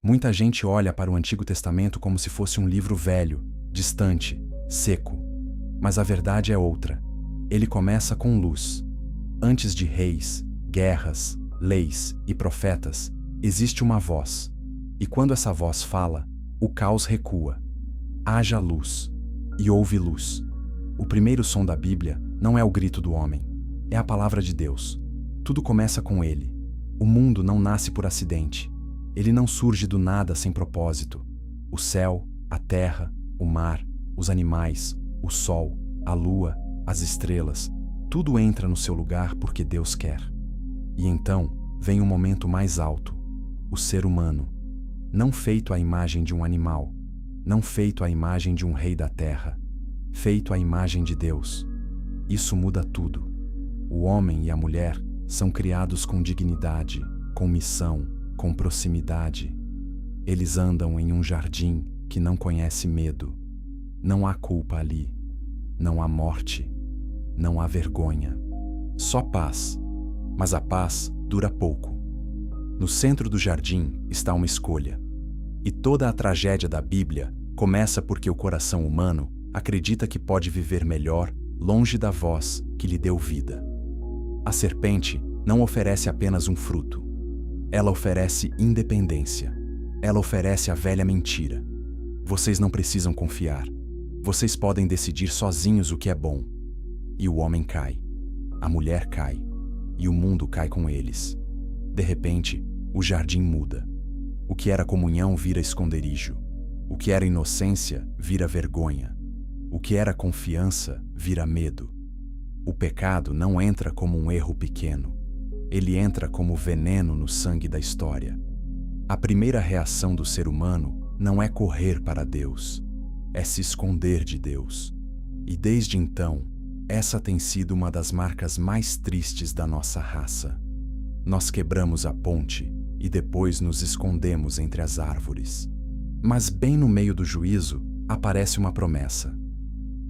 Muita gente olha para o Antigo Testamento como se fosse um livro velho, distante, seco. Mas a verdade é outra. Ele começa com luz. Antes de reis, guerras, leis e profetas, existe uma voz. E quando essa voz fala, o caos recua. Haja luz. E houve luz. O primeiro som da Bíblia não é o grito do homem, é a palavra de Deus. Tudo começa com ele. O mundo não nasce por acidente. Ele não surge do nada sem propósito. O céu, a terra, o mar, os animais, o sol, a lua, as estrelas, tudo entra no seu lugar porque Deus quer. E então vem o momento mais alto, o ser humano, não feito à imagem de um animal, não feito à imagem de um rei da terra, feito à imagem de Deus. Isso muda tudo. O homem e a mulher são criados com dignidade, com missão, com proximidade. Eles andam em um jardim que não conhece medo. Não há culpa ali. Não há morte. Não há vergonha. Só paz. Mas a paz dura pouco. No centro do jardim está uma escolha. E toda a tragédia da Bíblia começa porque o coração humano acredita que pode viver melhor longe da voz que lhe deu vida. A serpente não oferece apenas um fruto. Ela oferece independência. Ela oferece a velha mentira. Vocês não precisam confiar. Vocês podem decidir sozinhos o que é bom. E o homem cai. A mulher cai. E o mundo cai com eles. De repente, o jardim muda. O que era comunhão vira esconderijo. O que era inocência vira vergonha. O que era confiança vira medo. O pecado não entra como um erro pequeno. Ele entra como veneno no sangue da história. A primeira reação do ser humano não é correr para Deus, é se esconder de Deus. E desde então, essa tem sido uma das marcas mais tristes da nossa raça. Nós quebramos a ponte e depois nos escondemos entre as árvores. Mas bem no meio do juízo, aparece uma promessa.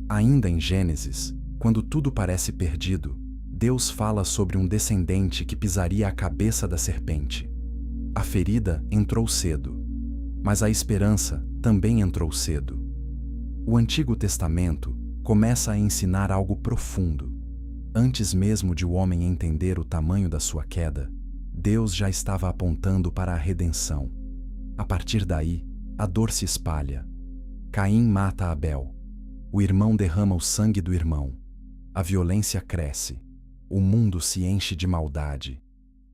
Ainda em Gênesis, quando tudo parece perdido, Deus fala sobre um descendente que pisaria a cabeça da serpente. A ferida entrou cedo, mas a esperança também entrou cedo. O Antigo Testamento começa a ensinar algo profundo. Antes mesmo de o homem entender o tamanho da sua queda, Deus já estava apontando para a redenção. A partir daí, a dor se espalha. Caim mata Abel. O irmão derrama o sangue do irmão. A violência cresce. O mundo se enche de maldade.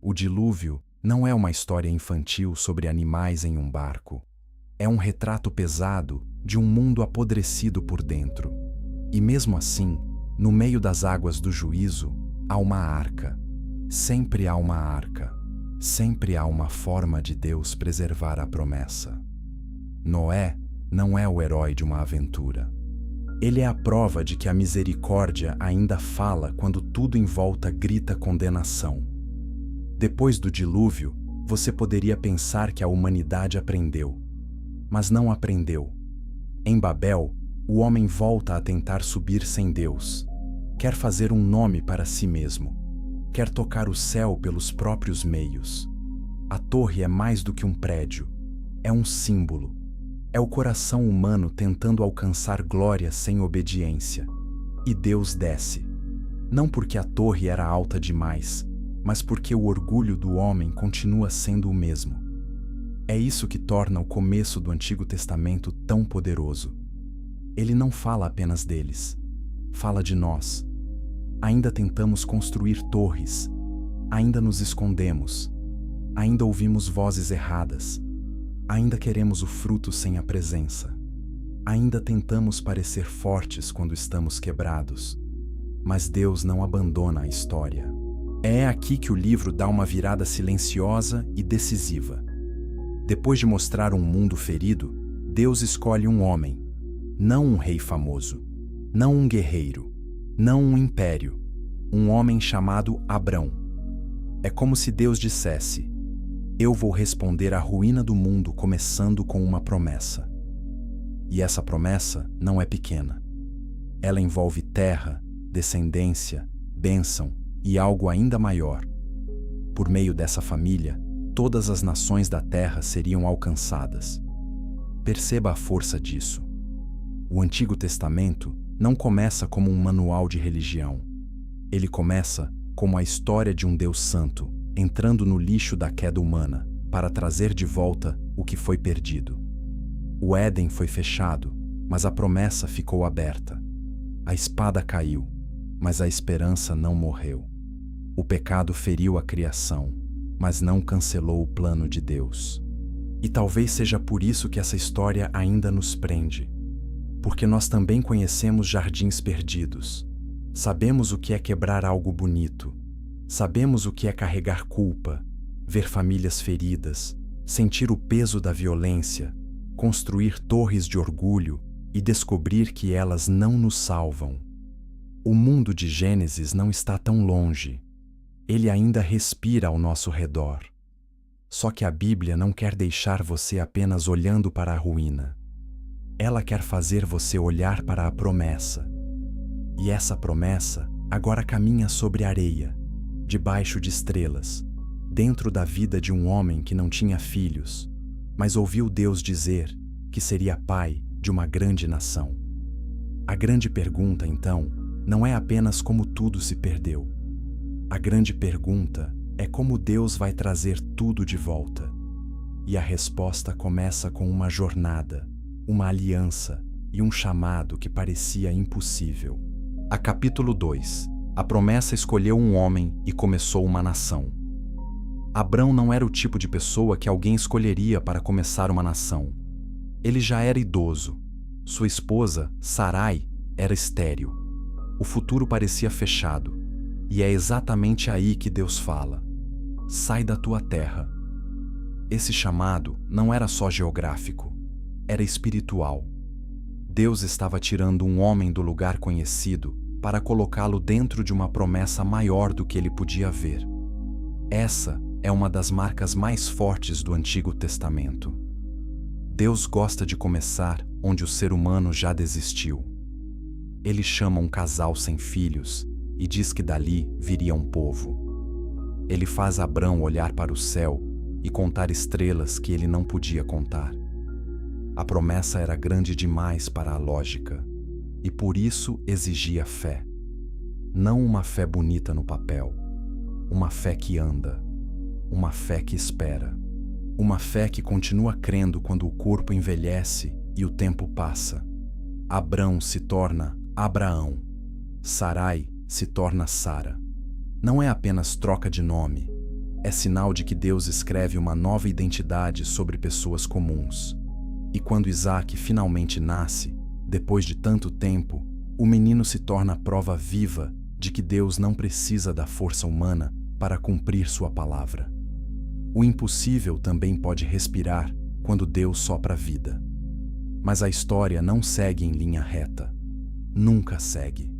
O dilúvio não é uma história infantil sobre animais em um barco. É um retrato pesado de um mundo apodrecido por dentro. E mesmo assim, no meio das águas do juízo, há uma arca. Sempre há uma arca. Sempre há uma forma de Deus preservar a promessa. Noé não é o herói de uma aventura. Ele é a prova de que a misericórdia ainda fala quando tudo em volta grita condenação. Depois do dilúvio, você poderia pensar que a humanidade aprendeu. Mas não aprendeu. Em Babel, o homem volta a tentar subir sem Deus. Quer fazer um nome para si mesmo. Quer tocar o céu pelos próprios meios. A torre é mais do que um prédio. É um símbolo. É o coração humano tentando alcançar glória sem obediência. E Deus desce. Não porque a torre era alta demais, mas porque o orgulho do homem continua sendo o mesmo. É isso que torna o começo do Antigo Testamento tão poderoso. Ele não fala apenas deles. Fala de nós. Ainda tentamos construir torres. Ainda nos escondemos. Ainda ouvimos vozes erradas. Ainda queremos o fruto sem a presença. Ainda tentamos parecer fortes quando estamos quebrados. Mas Deus não abandona a história. É aqui que o livro dá uma virada silenciosa e decisiva. Depois de mostrar um mundo ferido, Deus escolhe um homem. Não um rei famoso. Não um guerreiro. Não um império. Um homem chamado Abrão. É como se Deus dissesse: eu vou responder à ruína do mundo começando com uma promessa. E essa promessa não é pequena. Ela envolve terra, descendência, bênção e algo ainda maior. Por meio dessa família, todas as nações da terra seriam alcançadas. Perceba a força disso. O Antigo Testamento não começa como um manual de religião. Ele começa como a história de um Deus santo entrando no lixo da queda humana para trazer de volta o que foi perdido. O Éden foi fechado, mas a promessa ficou aberta. A espada caiu, mas a esperança não morreu. O pecado feriu a criação, mas não cancelou o plano de Deus. E talvez seja por isso que essa história ainda nos prende. Porque nós também conhecemos jardins perdidos. Sabemos o que é quebrar algo bonito. Sabemos o que é carregar culpa, ver famílias feridas, sentir o peso da violência, construir torres de orgulho e descobrir que elas não nos salvam. O mundo de Gênesis não está tão longe. Ele ainda respira ao nosso redor. Só que a Bíblia não quer deixar você apenas olhando para a ruína. Ela quer fazer você olhar para a promessa. E essa promessa agora caminha sobre areia, debaixo de estrelas, dentro da vida de um homem que não tinha filhos, mas ouviu Deus dizer que seria pai de uma grande nação. A grande pergunta, então, não é apenas como tudo se perdeu. A grande pergunta é como Deus vai trazer tudo de volta. E a resposta começa com uma jornada, uma aliança e um chamado que parecia impossível. A capítulo 2. A promessa escolheu um homem e começou uma nação. Abrão não era o tipo de pessoa que alguém escolheria para começar uma nação. Ele já era idoso. Sua esposa, Sarai, era estéril. O futuro parecia fechado. E é exatamente aí que Deus fala: sai da tua terra. Esse chamado não era só geográfico, era espiritual. Deus estava tirando um homem do lugar conhecido para colocá-lo dentro de uma promessa maior do que ele podia ver. Essa é uma das marcas mais fortes do Antigo Testamento. Deus gosta de começar onde o ser humano já desistiu. Ele chama um casal sem filhos e diz que dali viria um povo. Ele faz Abrão olhar para o céu e contar estrelas que ele não podia contar. A promessa era grande demais para a lógica, e por isso exigia fé. Não uma fé bonita no papel, uma fé que anda, uma fé que espera, uma fé que continua crendo quando o corpo envelhece e o tempo passa. Abrão se torna Abraão, Sarai se torna Sara. Não é apenas troca de nome, é sinal de que Deus escreve uma nova identidade sobre pessoas comuns. E quando Isaac finalmente nasce, depois de tanto tempo, o menino se torna a prova viva de que Deus não precisa da força humana para cumprir sua palavra. O impossível também pode respirar quando Deus sopra a vida. Mas a história não segue em linha reta. Nunca segue.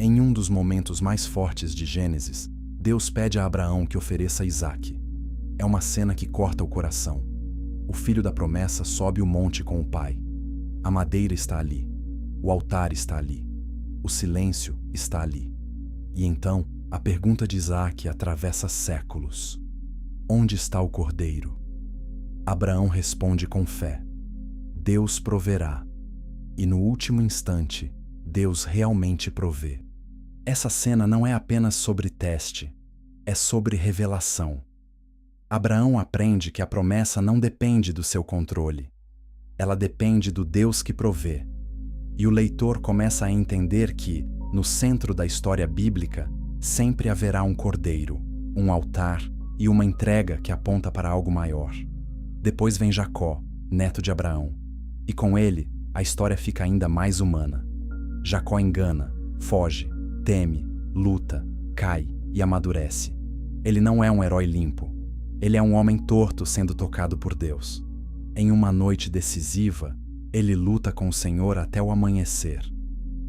Em um dos momentos mais fortes de Gênesis, Deus pede a Abraão que ofereça Isaac. É uma cena que corta o coração. O filho da promessa sobe o monte com o pai. A madeira está ali. O altar está ali. O silêncio está ali. E então, a pergunta de Isaac atravessa séculos. Onde está o cordeiro? Abraão responde com fé: Deus proverá. E no último instante, Deus realmente provê. Essa cena não é apenas sobre teste, é sobre revelação. Abraão aprende que a promessa não depende do seu controle. Ela depende do Deus que provê. E o leitor começa a entender que, no centro da história bíblica, sempre haverá um cordeiro, um altar e uma entrega que aponta para algo maior. Depois vem Jacó, neto de Abraão. E com ele, a história fica ainda mais humana. Jacó engana, foge, teme, luta, cai e amadurece. Ele não é um herói limpo. Ele é um homem torto sendo tocado por Deus. Em uma noite decisiva, ele luta com o Senhor até o amanhecer.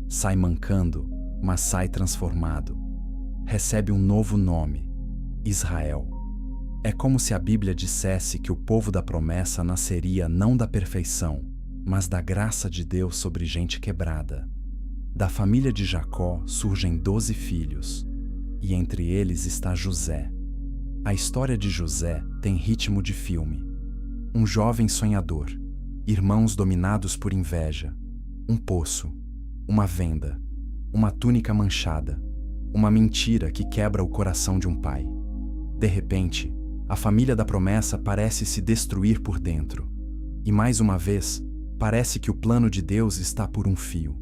Sai mancando, mas sai transformado. Recebe um novo nome: Israel. É como se a Bíblia dissesse que o povo da promessa nasceria não da perfeição, mas da graça de Deus sobre gente quebrada. Da família de Jacó surgem 12 filhos, e entre eles está José. A história de José tem ritmo de filme. Um jovem sonhador, irmãos dominados por inveja, um poço, uma venda, uma túnica manchada, uma mentira que quebra o coração de um pai. De repente, a família da promessa parece se destruir por dentro. E mais uma vez, parece que o plano de Deus está por um fio.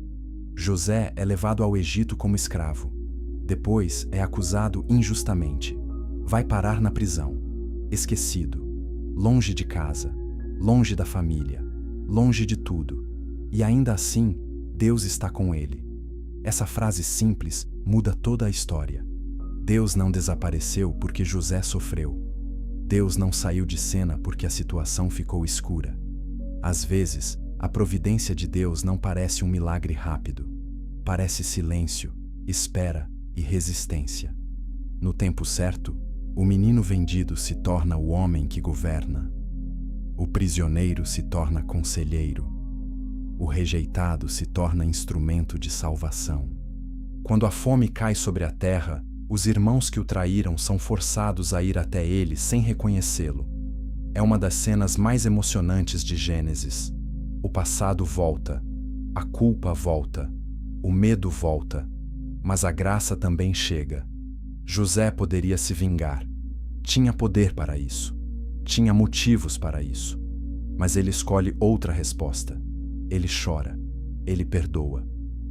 José é levado ao Egito como escravo. Depois é acusado injustamente. Vai parar na prisão, esquecido, longe de casa, longe da família, longe de tudo. E ainda assim, Deus está com ele. Essa frase simples muda toda a história. Deus não desapareceu porque José sofreu. Deus não saiu de cena porque a situação ficou escura. Às vezes, a providência de Deus não parece um milagre rápido. Parece silêncio, espera e resistência. No tempo certo, o menino vendido se torna o homem que governa. O prisioneiro se torna conselheiro. O rejeitado se torna instrumento de salvação. Quando a fome cai sobre a terra, os irmãos que o traíram são forçados a ir até ele sem reconhecê-lo. É uma das cenas mais emocionantes de Gênesis. O passado volta, a culpa volta, o medo volta, mas a graça também chega. José poderia se vingar. Tinha poder para isso. Tinha motivos para isso. Mas ele escolhe outra resposta. Ele chora. Ele perdoa.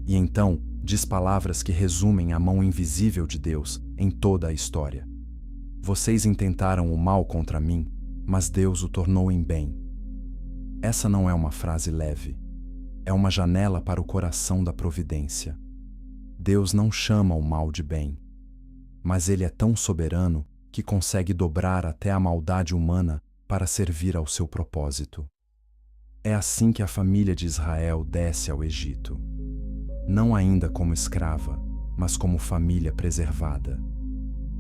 E então diz palavras que resumem a mão invisível de Deus em toda a história. Vocês intentaram o mal contra mim, mas Deus o tornou em bem. Essa não é uma frase leve. É uma janela para o coração da providência. Deus não chama o mal de bem. Mas Ele é tão soberano que consegue dobrar até a maldade humana para servir ao seu propósito. É assim que a família de Israel desce ao Egito. Não ainda como escrava, mas como família preservada.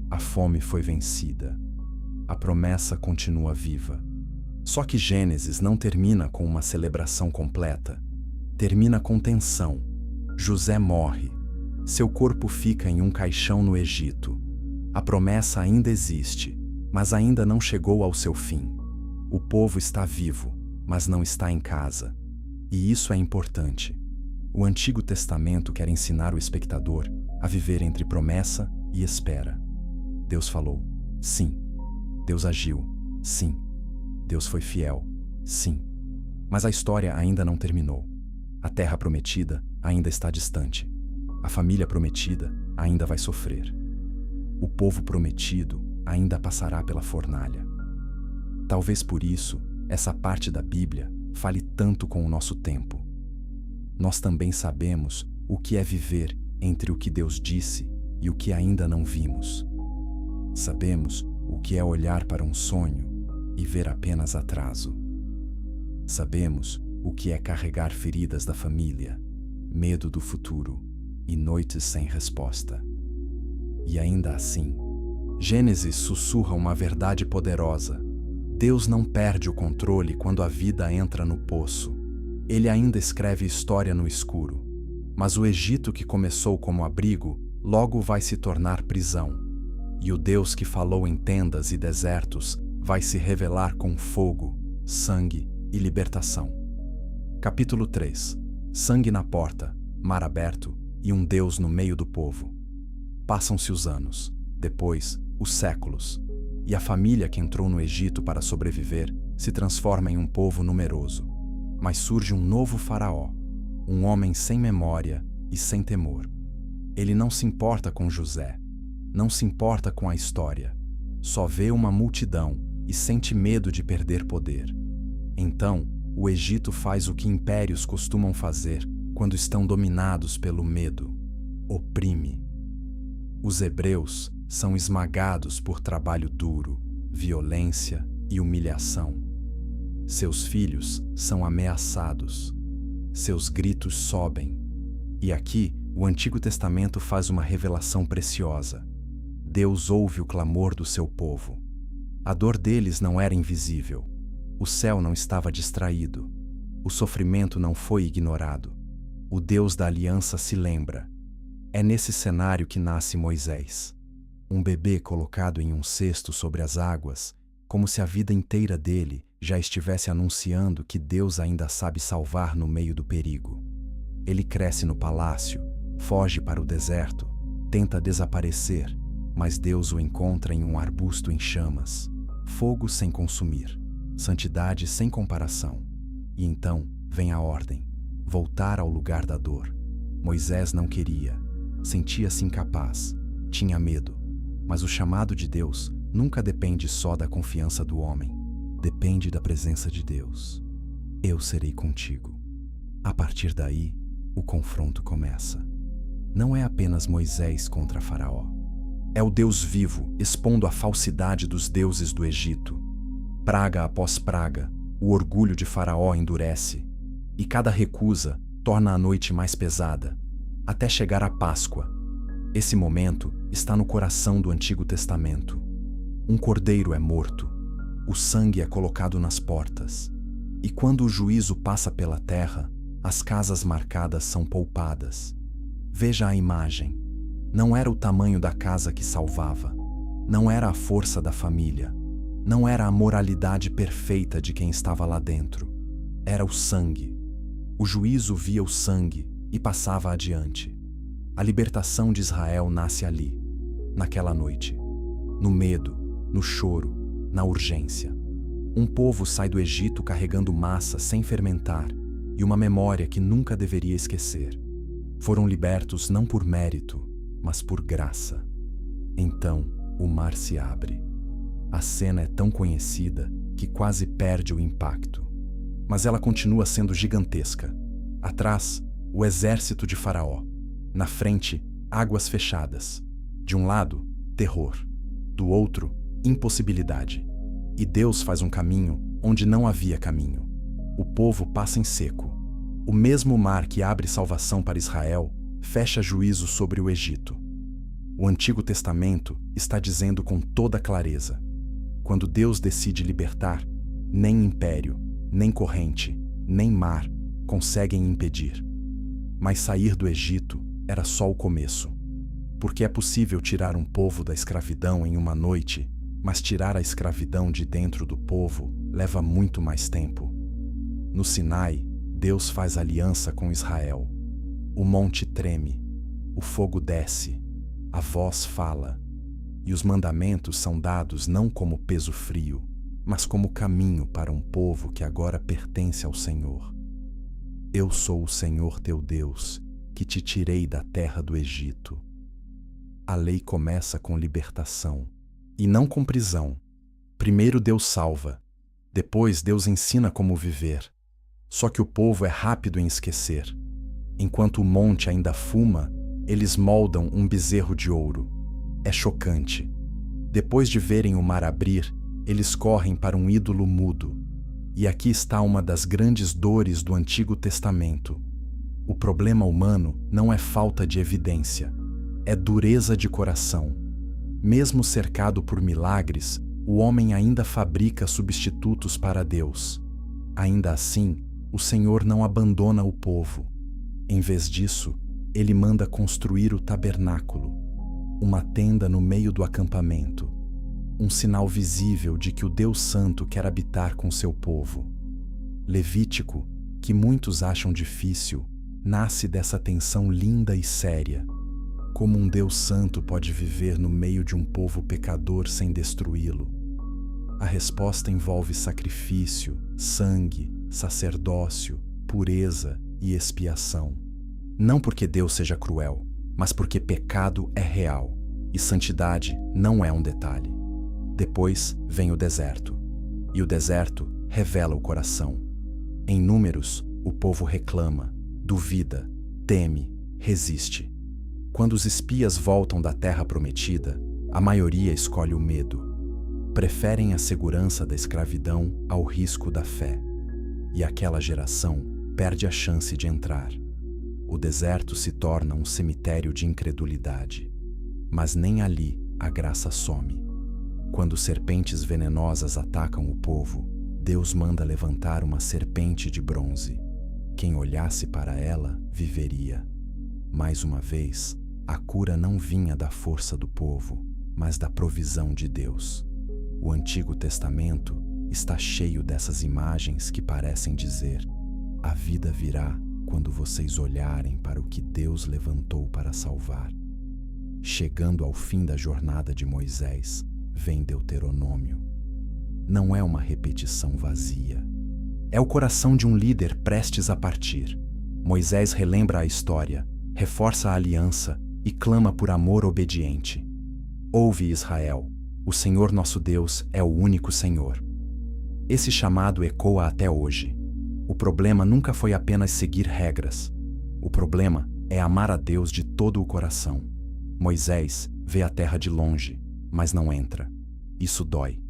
A fome foi vencida. A promessa continua viva. Só que Gênesis não termina com uma celebração completa. Termina com tensão. José morre. Seu corpo fica em um caixão no Egito. A promessa ainda existe, mas ainda não chegou ao seu fim. O povo está vivo, mas não está em casa. E isso é importante. O Antigo Testamento quer ensinar o espectador a viver entre promessa e espera. Deus falou, sim. Deus agiu, sim. Deus foi fiel, sim. Mas a história ainda não terminou. A terra prometida ainda está distante. A família prometida ainda vai sofrer. O povo prometido ainda passará pela fornalha. Talvez por isso, essa parte da Bíblia fale tanto com o nosso tempo. Nós também sabemos o que é viver entre o que Deus disse e o que ainda não vimos. Sabemos o que é olhar para um sonho e ver apenas atraso. Sabemos o que é carregar feridas da família, medo do futuro e noites sem resposta. E ainda assim, Gênesis sussurra uma verdade poderosa. Deus não perde o controle quando a vida entra no poço. Ele ainda escreve história no escuro. Mas o Egito que começou como abrigo, logo vai se tornar prisão. E o Deus que falou em tendas e desertos vai se revelar com fogo, sangue e libertação. Capítulo 3. Sangue na porta, mar aberto e um Deus no meio do povo. Passam-se os anos, depois, os séculos, e a família que entrou no Egito para sobreviver se transforma em um povo numeroso. Mas surge um novo faraó, um homem sem memória e sem temor. Ele não se importa com José, não se importa com a história, só vê uma multidão e sente medo de perder poder. Então, o Egito faz o que impérios costumam fazer quando estão dominados pelo medo: oprime. Os hebreus são esmagados por trabalho duro, violência e humilhação. Seus filhos são ameaçados. Seus gritos sobem. E aqui, o Antigo Testamento faz uma revelação preciosa. Deus ouve o clamor do seu povo. A dor deles não era invisível. O céu não estava distraído. O sofrimento não foi ignorado. O Deus da aliança se lembra. É nesse cenário que nasce Moisés. Um bebê colocado em um cesto sobre as águas como se a vida inteira dele já estivesse anunciando que Deus ainda sabe salvar no meio do perigo. Ele cresce no palácio, foge para o deserto, tenta desaparecer, mas Deus o encontra em um arbusto em chamas, fogo sem consumir, santidade sem comparação. E então vem a ordem: voltar ao lugar da dor. Moisés não queria, sentia-se incapaz, tinha medo, mas o chamado de Deus nunca depende só da confiança do homem, depende da presença de Deus. Eu serei contigo. A partir daí, o confronto começa. Não é apenas Moisés contra Faraó. É o Deus vivo expondo a falsidade dos deuses do Egito. Praga após praga, o orgulho de Faraó endurece, e cada recusa torna a noite mais pesada, até chegar à Páscoa. Esse momento está no coração do Antigo Testamento. Um cordeiro é morto, o sangue é colocado nas portas, e quando o juízo passa pela terra, as casas marcadas são poupadas. Veja a imagem. Não era o tamanho da casa que salvava, não era a força da família, não era a moralidade perfeita de quem estava lá dentro. Era o sangue. O juízo via o sangue e passava adiante. A libertação de Israel nasce ali, naquela noite. No medo, no choro, na urgência. Um povo sai do Egito carregando massa sem fermentar e uma memória que nunca deveria esquecer. Foram libertos não por mérito, mas por graça. Então, o mar se abre. A cena é tão conhecida que quase perde o impacto. Mas ela continua sendo gigantesca. Atrás, o exército de Faraó. Na frente, águas fechadas. De um lado, terror. Do outro, impossibilidade. E Deus faz um caminho onde não havia caminho. O povo passa em seco. O mesmo mar que abre salvação para Israel fecha juízo sobre o Egito. O Antigo Testamento está dizendo com toda clareza: quando Deus decide libertar, nem império, nem corrente, nem mar conseguem impedir. Mas sair do Egito era só o começo. Porque é possível tirar um povo da escravidão em uma noite, mas tirar a escravidão de dentro do povo leva muito mais tempo. No Sinai, Deus faz aliança com Israel. O monte treme, o fogo desce, a voz fala, e os mandamentos são dados não como peso frio, mas como caminho para um povo que agora pertence ao Senhor. Eu sou o Senhor teu Deus, que te tirei da terra do Egito. A lei começa com libertação, e não com prisão. Primeiro Deus salva, depois Deus ensina como viver. Só que o povo é rápido em esquecer. Enquanto o monte ainda fuma, eles moldam um bezerro de ouro. É chocante. Depois de verem o mar abrir, eles correm para um ídolo mudo. E aqui está uma das grandes dores do Antigo Testamento. O problema humano não é falta de evidência, é dureza de coração. Mesmo cercado por milagres, o homem ainda fabrica substitutos para Deus. Ainda assim, o Senhor não abandona o povo. Em vez disso, ele manda construir o tabernáculo, uma tenda no meio do acampamento, um sinal visível de que o Deus Santo quer habitar com seu povo. Levítico, que muitos acham difícil, nasce dessa tensão linda e séria. Como um Deus Santo pode viver no meio de um povo pecador sem destruí-lo? A resposta envolve sacrifício, sangue, sacerdócio, pureza e expiação. Não porque Deus seja cruel, mas porque pecado é real e santidade não é um detalhe. Depois vem o deserto, e o deserto revela o coração. Em Números, o povo reclama, duvida, teme, resiste. Quando os espias voltam da terra prometida, a maioria escolhe o medo. Preferem a segurança da escravidão ao risco da fé. E aquela geração perde a chance de entrar. O deserto se torna um cemitério de incredulidade. Mas nem ali a graça some. Quando serpentes venenosas atacam o povo, Deus manda levantar uma serpente de bronze. Quem olhasse para ela viveria. Mais uma vez, a cura não vinha da força do povo, mas da provisão de Deus. O Antigo Testamento está cheio dessas imagens que parecem dizer: a vida virá quando vocês olharem para o que Deus levantou para salvar. Chegando ao fim da jornada de Moisés, vem Deuteronômio. Não é uma repetição vazia. É o coração de um líder prestes a partir. Moisés relembra a história, reforça a aliança e clama por amor obediente. Ouve, Israel, o Senhor nosso Deus é o único Senhor. Esse chamado ecoa até hoje. O problema nunca foi apenas seguir regras. O problema é amar a Deus de todo o coração. Moisés vê a terra de longe, mas não entra. Isso dói.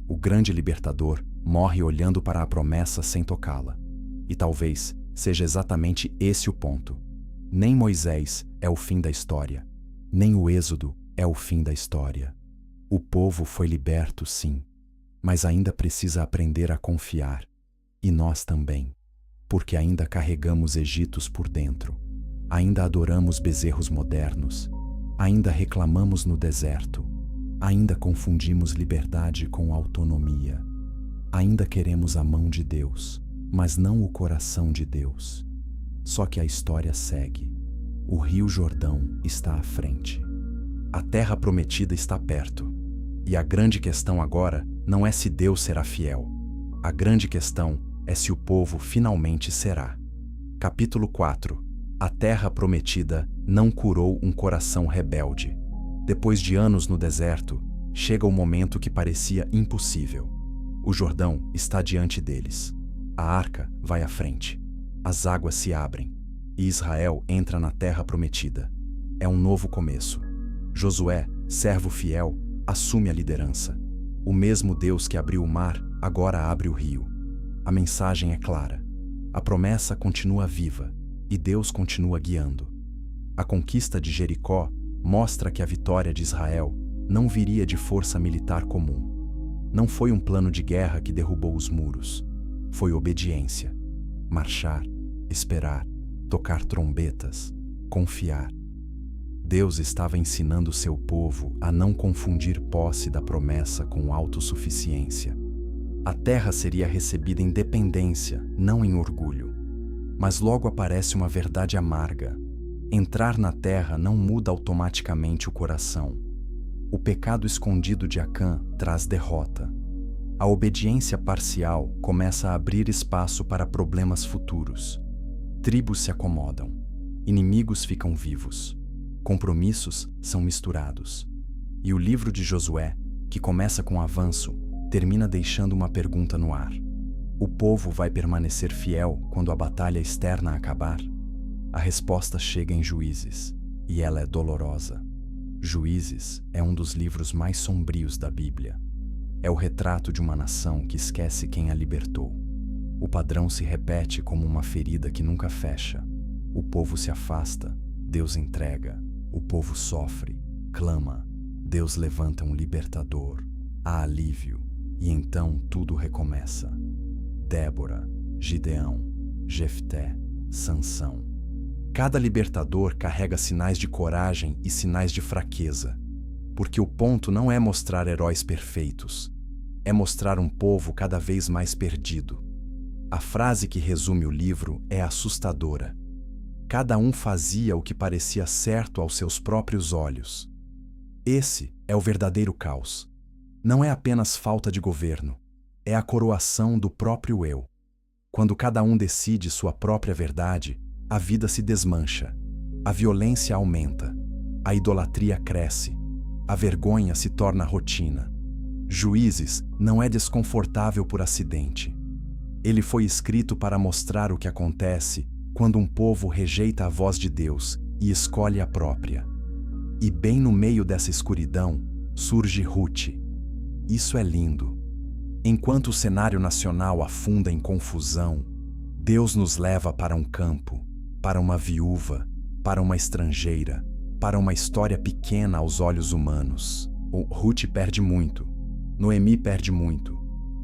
O grande libertador morre olhando para a promessa sem tocá-la. E talvez seja exatamente esse o ponto. Nem Moisés é o fim da história, nem o Êxodo é o fim da história. O povo foi liberto, sim, mas ainda precisa aprender a confiar. E nós também, porque ainda carregamos Egitos por dentro, ainda adoramos bezerros modernos, ainda reclamamos no deserto, ainda confundimos liberdade com autonomia, ainda queremos a mão de Deus, mas não o coração de Deus. Só que a história segue. O Rio Jordão está à frente. A terra prometida está perto. E a grande questão agora não é se Deus será fiel. A grande questão é se o povo finalmente será. Capítulo 4. A terra prometida não curou um coração rebelde. Depois de anos no deserto, chega o momento que parecia impossível. O Jordão está diante deles. A arca vai à frente. As águas se abrem. E Israel entra na terra prometida. É um novo começo. Josué, servo fiel, assume a liderança. O mesmo Deus que abriu o mar, agora abre o rio. A mensagem é clara. A promessa continua viva e Deus continua guiando. A conquista de Jericó mostra que a vitória de Israel não viria de força militar comum. Não foi um plano de guerra que derrubou os muros. Foi obediência. Marchar, esperar, tocar trombetas, confiar. Deus estava ensinando seu povo a não confundir posse da promessa com autossuficiência. A terra seria recebida em dependência, não em orgulho. Mas logo aparece uma verdade amarga. Entrar na terra não muda automaticamente o coração. O pecado escondido de Acã traz derrota. A obediência parcial começa a abrir espaço para problemas futuros. Tribos se acomodam. Inimigos ficam vivos. Compromissos são misturados. E o livro de Josué, que começa com avanço, termina deixando uma pergunta no ar. O povo vai permanecer fiel quando a batalha externa acabar? A resposta chega em Juízes, e ela é dolorosa. Juízes é um dos livros mais sombrios da Bíblia. É o retrato de uma nação que esquece quem a libertou. O padrão se repete como uma ferida que nunca fecha. O povo se afasta, Deus entrega. O povo sofre, clama. Deus levanta um libertador. Há alívio, e então tudo recomeça. Débora, Gideão, Jefté, Sansão. Cada libertador carrega sinais de coragem e sinais de fraqueza, porque o ponto não é mostrar heróis perfeitos, é mostrar um povo cada vez mais perdido. A frase que resume o livro é assustadora. Cada um fazia o que parecia certo aos seus próprios olhos. Esse é o verdadeiro caos. Não é apenas falta de governo, é a coroação do próprio eu. Quando cada um decide sua própria verdade, a vida se desmancha, a violência aumenta, a idolatria cresce, a vergonha se torna rotina. Juízes não é desconfortável por acidente. Ele foi escrito para mostrar o que acontece quando um povo rejeita a voz de Deus e escolhe a própria. E bem no meio dessa escuridão, surge Ruth. Isso é lindo. Enquanto o cenário nacional afunda em confusão, Deus nos leva para um campo, para uma viúva, para uma estrangeira, para uma história pequena aos olhos humanos. Ruth perde muito. Noemi perde muito.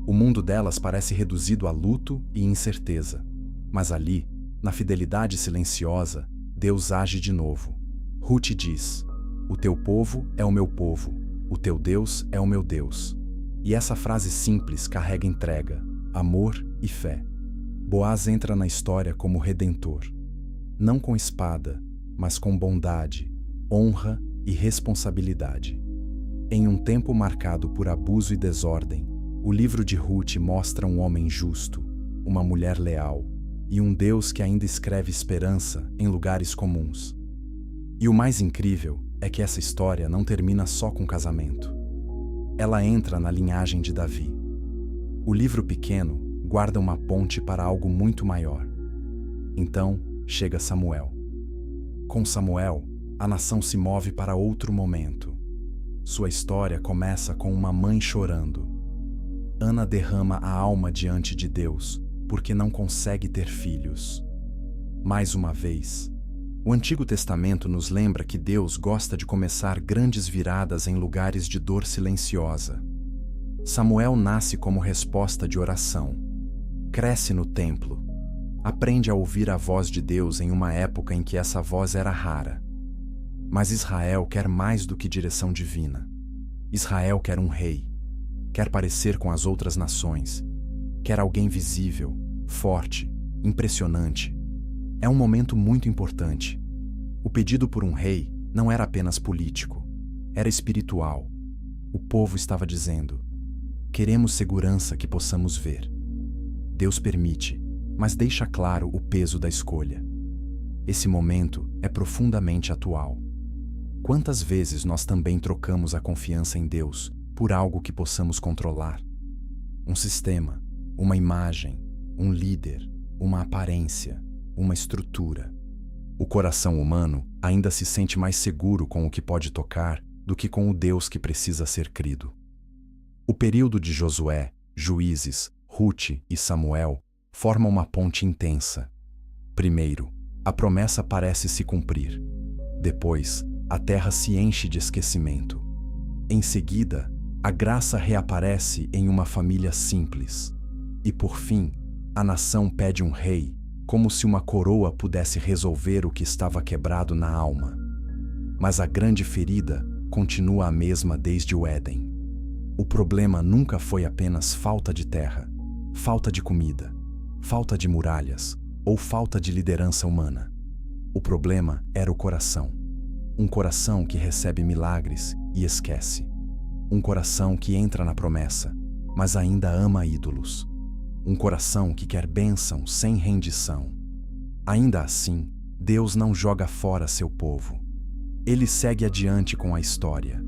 O mundo delas parece reduzido a luto e incerteza. Mas ali, na fidelidade silenciosa, Deus age de novo. Ruth diz: "O teu povo é o meu povo, o teu Deus é o meu Deus." E essa frase simples carrega entrega, amor e fé. Boaz entra na história como redentor, não com espada, mas com bondade, honra e responsabilidade. Em um tempo marcado por abuso e desordem, o livro de Ruth mostra um homem justo, uma mulher leal e um Deus que ainda escreve esperança em lugares comuns. E o mais incrível é que essa história não termina só com casamento. Ela entra na linhagem de Davi. O livro pequeno guarda uma ponte para algo muito maior. Então chega Samuel. Com Samuel, a nação se move para outro momento. Sua história começa com uma mãe chorando. Ana derrama a alma diante de Deus porque não consegue ter filhos. Mais uma vez, o Antigo Testamento nos lembra que Deus gosta de começar grandes viradas em lugares de dor silenciosa. Samuel nasce como resposta de oração. Cresce no templo. Aprende a ouvir a voz de Deus em uma época em que essa voz era rara. Mas Israel quer mais do que direção divina. Israel quer um rei. Quer parecer com as outras nações. Quer alguém visível, forte, impressionante. É um momento muito importante. O pedido por um rei não era apenas político, era espiritual. O povo estava dizendo: queremos segurança que possamos ver. Deus permite, mas deixa claro o peso da escolha. Esse momento é profundamente atual. Quantas vezes nós também trocamos a confiança em Deus por algo que possamos controlar? Um sistema, uma imagem, um líder, uma aparência, uma estrutura. O coração humano ainda se sente mais seguro com o que pode tocar do que com o Deus que precisa ser crido. O período de Josué, Juízes, Ruth e Samuel forma uma ponte intensa. Primeiro, a promessa parece se cumprir. Depois, a terra se enche de esquecimento. Em seguida, a graça reaparece em uma família simples. E por fim, a nação pede um rei, como se uma coroa pudesse resolver o que estava quebrado na alma. Mas a grande ferida continua a mesma desde o Éden. O problema nunca foi apenas falta de terra, falta de comida, falta de muralhas ou falta de liderança humana. O problema era o coração. Um coração que recebe milagres e esquece. Um coração que entra na promessa, mas ainda ama ídolos. Um coração que quer bênção sem rendição. Ainda assim, Deus não joga fora seu povo. Ele segue adiante com a história.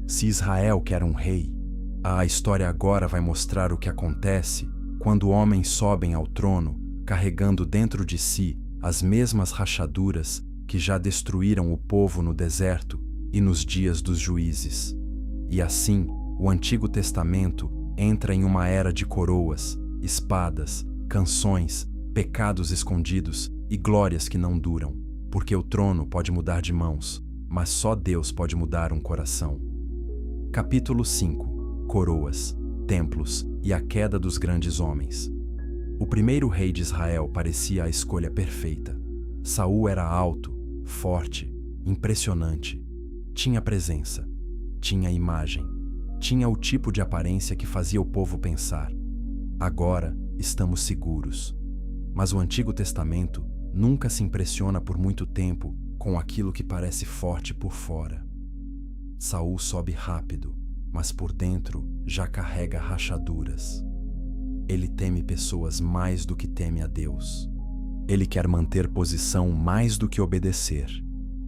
Se Israel quer um rei, a história agora vai mostrar o que acontece quando homens sobem ao trono, carregando dentro de si as mesmas rachaduras que já destruíram o povo no deserto e nos dias dos juízes. E assim, o Antigo Testamento entra em uma era de coroas, espadas, canções, pecados escondidos e glórias que não duram, porque o trono pode mudar de mãos, mas só Deus pode mudar um coração. Capítulo 5. Coroas, templos e a queda dos grandes homens. O primeiro rei de Israel parecia a escolha perfeita. Saul era alto, forte, impressionante. Tinha presença, tinha imagem, tinha o tipo de aparência que fazia o povo pensar: agora estamos seguros. Mas o Antigo Testamento nunca se impressiona por muito tempo com aquilo que parece forte por fora. Saul sobe rápido, mas por dentro já carrega rachaduras. Ele teme pessoas mais do que teme a Deus. Ele quer manter posição mais do que obedecer.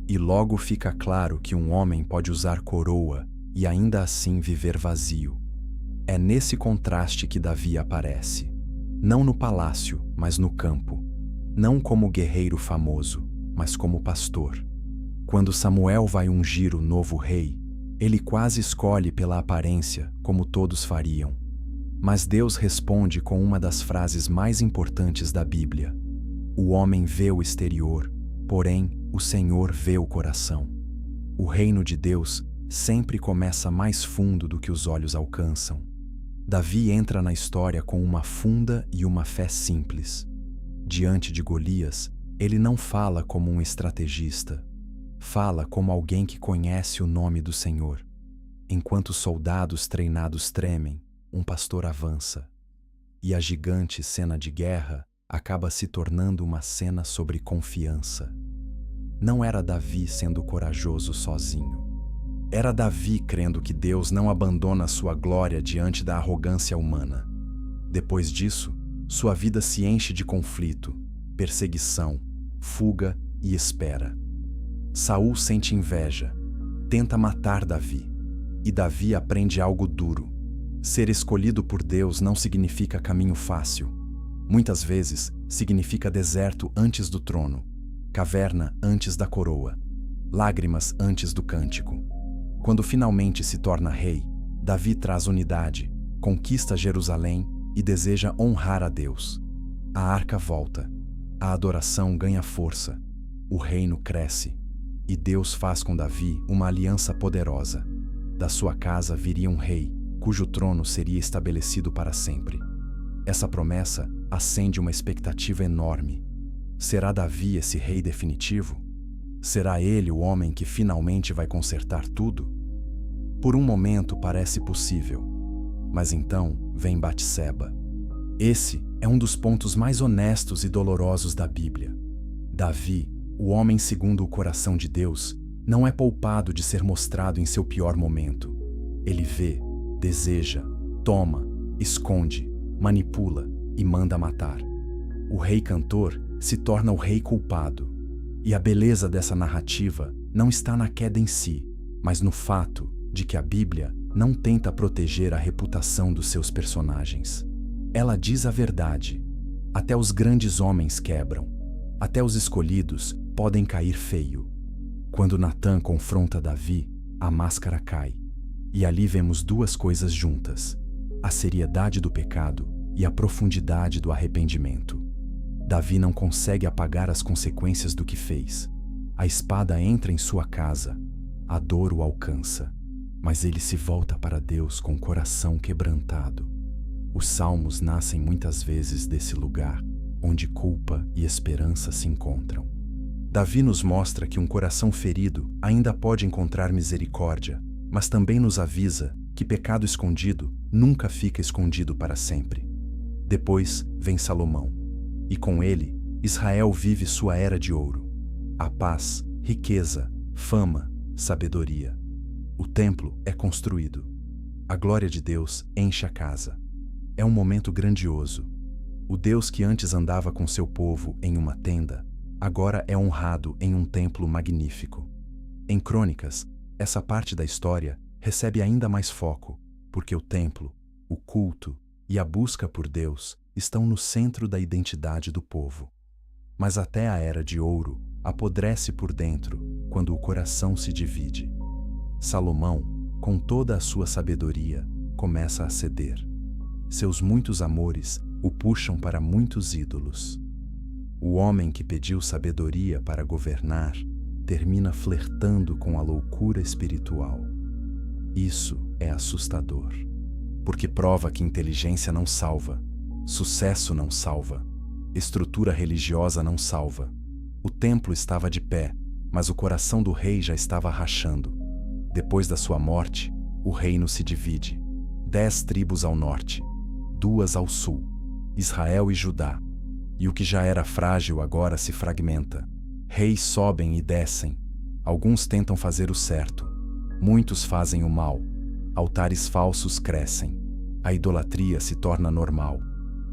E logo fica claro que um homem pode usar coroa e ainda assim viver vazio. É nesse contraste que Davi aparece. Não no palácio, mas no campo. Não como guerreiro famoso, mas como pastor. Quando Samuel vai ungir o novo rei, ele quase escolhe pela aparência, como todos fariam. Mas Deus responde com uma das frases mais importantes da Bíblia. O homem vê o exterior, porém, o Senhor vê o coração. O reino de Deus sempre começa mais fundo do que os olhos alcançam. Davi entra na história com uma funda e uma fé simples. Diante de Golias, ele não fala como um estrategista. Fala como alguém que conhece o nome do Senhor. Enquanto soldados treinados tremem, um pastor avança, e a gigante cena de guerra acaba se tornando uma cena sobre confiança. Não era Davi sendo corajoso sozinho. Era Davi crendo que Deus não abandona sua glória diante da arrogância humana. Depois disso, sua vida se enche de conflito, perseguição, fuga e espera. Saul sente inveja, tenta matar Davi, e Davi aprende algo duro. Ser escolhido por Deus não significa caminho fácil. Muitas vezes, significa deserto antes do trono, caverna antes da coroa, lágrimas antes do cântico. Quando finalmente se torna rei, Davi traz unidade, conquista Jerusalém e deseja honrar a Deus. A arca volta, a adoração ganha força, o reino cresce, e Deus faz com Davi uma aliança poderosa. Da sua casa viria um rei, cujo trono seria estabelecido para sempre. Essa promessa acende uma expectativa enorme. Será Davi esse rei definitivo? Será ele o homem que finalmente vai consertar tudo? Por um momento parece possível, mas então vem Batseba. Esse é um dos pontos mais honestos e dolorosos da Bíblia. Davi, o homem segundo o coração de Deus, não é poupado de ser mostrado em seu pior momento. Ele vê, deseja, toma, esconde, manipula e manda matar. O rei cantor se torna o rei culpado. E a beleza dessa narrativa não está na queda em si, mas no fato de que a Bíblia não tenta proteger a reputação dos seus personagens. Ela diz a verdade. Até os grandes homens quebram. Até os escolhidos podem cair feio. Quando Natã confronta Davi, a máscara cai. E ali vemos duas coisas juntas: a seriedade do pecado e a profundidade do arrependimento. Davi não consegue apagar as consequências do que fez. A espada entra em sua casa, a dor o alcança, mas ele se volta para Deus com o coração quebrantado. Os salmos nascem muitas vezes desse lugar, onde culpa e esperança se encontram. Davi nos mostra que um coração ferido ainda pode encontrar misericórdia, mas também nos avisa que pecado escondido nunca fica escondido para sempre. Depois vem Salomão, e com ele, Israel vive sua era de ouro. A paz, riqueza, fama, sabedoria. O templo é construído. A glória de Deus enche a casa. É um momento grandioso. O Deus que antes andava com seu povo em uma tenda, agora é honrado em um templo magnífico. Em Crônicas, essa parte da história recebe ainda mais foco, porque o templo, o culto e a busca por Deus estão no centro da identidade do povo. Mas até a Era de Ouro apodrece por dentro quando o coração se divide. Salomão, com toda a sua sabedoria, começa a ceder. Seus muitos amores o puxam para muitos ídolos. O homem que pediu sabedoria para governar termina flertando com a loucura espiritual. Isso é assustador, porque prova que inteligência não salva, sucesso não salva, estrutura religiosa não salva. O templo estava de pé, mas o coração do rei já estava rachando. Depois da sua morte, o reino se divide. 10 tribos ao norte, 2 ao sul, Israel e Judá. E o que já era frágil agora se fragmenta. Reis sobem e descem. Alguns tentam fazer o certo. Muitos fazem o mal. Altares falsos crescem. A idolatria se torna normal.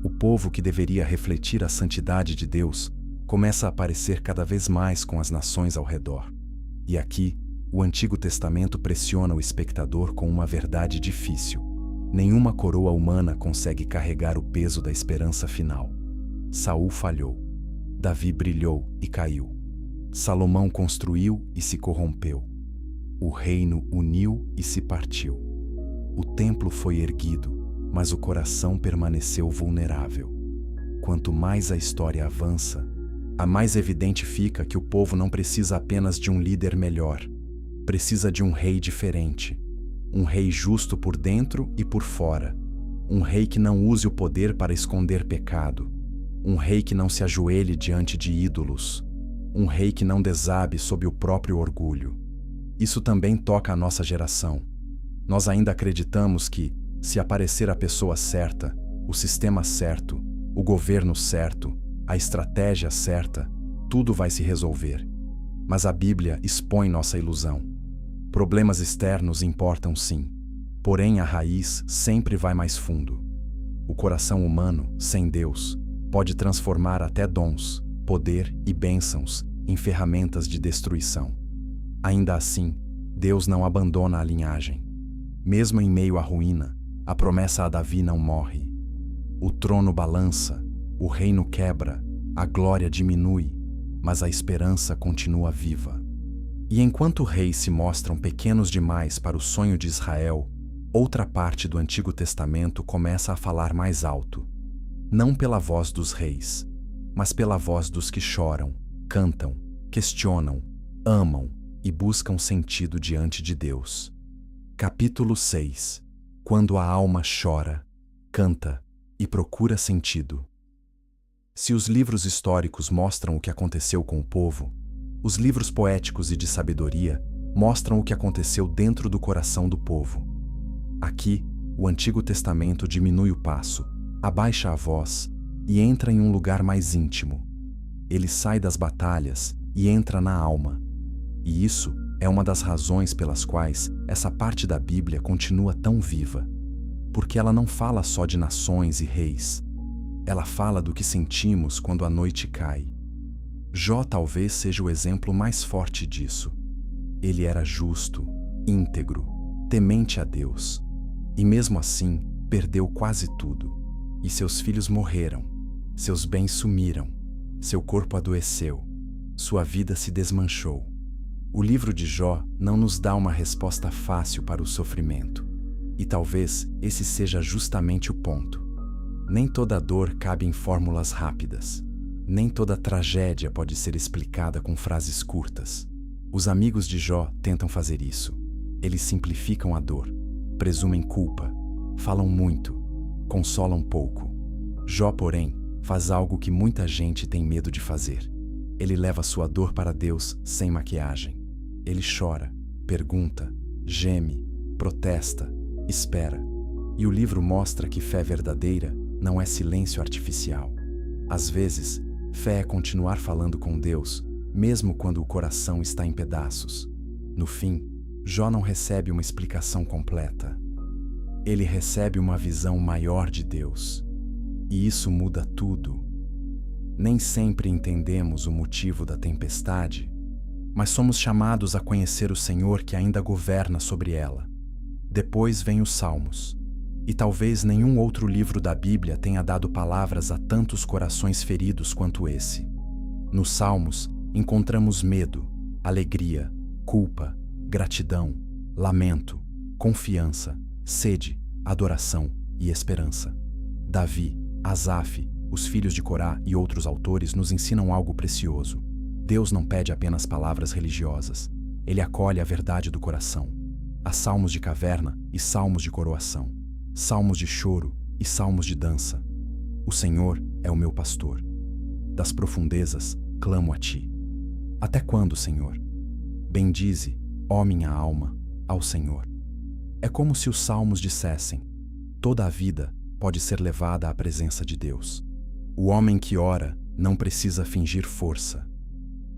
O povo que deveria refletir a santidade de Deus começa a aparecer cada vez mais com as nações ao redor. E aqui, o Antigo Testamento pressiona o espectador com uma verdade difícil. Nenhuma coroa humana consegue carregar o peso da esperança final. Saul falhou. Davi brilhou e caiu. Salomão construiu e se corrompeu. O reino uniu e se partiu. O templo foi erguido, mas o coração permaneceu vulnerável. Quanto mais a história avança, a mais evidente fica que o povo não precisa apenas de um líder melhor. Precisa de um rei diferente. Um rei justo por dentro e por fora. Um rei que não use o poder para esconder pecado. Um rei que não se ajoelhe diante de ídolos. Um rei que não desabe sob o próprio orgulho. Isso também toca a nossa geração. Nós ainda acreditamos que, Se aparecer a pessoa certa, o sistema certo, o governo certo, a estratégia certa, tudo vai se resolver. Mas a Bíblia expõe nossa ilusão. Problemas externos importam sim, porém a raiz sempre vai mais fundo. O coração humano, sem Deus, pode transformar até dons, poder e bênçãos em ferramentas de destruição. Ainda assim, Deus não abandona a linhagem. Mesmo em meio à ruína, a promessa a Davi não morre. O trono balança, o reino quebra, a glória diminui, mas a esperança continua viva. E enquanto reis se mostram pequenos demais para o sonho de Israel, outra parte do Antigo Testamento começa a falar mais alto. Não pela voz dos reis, mas pela voz dos que choram, cantam, questionam, amam e buscam sentido diante de Deus. Capítulo 6. Quando a alma chora, canta e procura sentido. Se os livros históricos mostram o que aconteceu com o povo, os livros poéticos e de sabedoria mostram o que aconteceu dentro do coração do povo. Aqui, o Antigo Testamento diminui o passo, abaixa a voz e entra em um lugar mais íntimo. Ele sai das batalhas e entra na alma. E isso é uma das razões pelas quais essa parte da Bíblia continua tão viva. Porque ela não fala só de nações e reis. Ela fala do que sentimos quando a noite cai. Jó talvez seja o exemplo mais forte disso. Ele era justo, íntegro, temente a Deus. E mesmo assim, perdeu quase tudo. E seus filhos morreram. Seus bens sumiram. Seu corpo adoeceu. Sua vida se desmanchou. O livro de Jó não nos dá uma resposta fácil para o sofrimento. E talvez esse seja justamente o ponto. Nem toda dor cabe em fórmulas rápidas. Nem toda tragédia pode ser explicada com frases curtas. Os amigos de Jó tentam fazer isso. Eles simplificam a dor, presumem culpa, falam muito, consolam pouco. Jó, porém, faz algo que muita gente tem medo de fazer. Ele leva sua dor para Deus sem maquiagem. Ele chora, pergunta, geme, protesta, espera. E o livro mostra que fé verdadeira não é silêncio artificial. Às vezes, fé é continuar falando com Deus, mesmo quando o coração está em pedaços. No fim, Jó não recebe uma explicação completa. Ele recebe uma visão maior de Deus. E isso muda tudo. Nem sempre entendemos o motivo da tempestade, mas somos chamados a conhecer o Senhor que ainda governa sobre ela. Depois vem os Salmos. E talvez nenhum outro livro da Bíblia tenha dado palavras a tantos corações feridos quanto esse. Nos Salmos, encontramos medo, alegria, culpa, gratidão, lamento, confiança, sede, adoração e esperança. Davi, Asaf, os filhos de Corá e outros autores nos ensinam algo precioso. Deus não pede apenas palavras religiosas. Ele acolhe a verdade do coração. Há salmos de caverna e salmos de coroação. Salmos de choro e salmos de dança. O Senhor é o meu pastor. Das profundezas, clamo a ti. Até quando, Senhor? Bendize, ó minha alma, ao Senhor. É como se os salmos dissessem: toda a vida pode ser levada à presença de Deus. O homem que ora não precisa fingir força.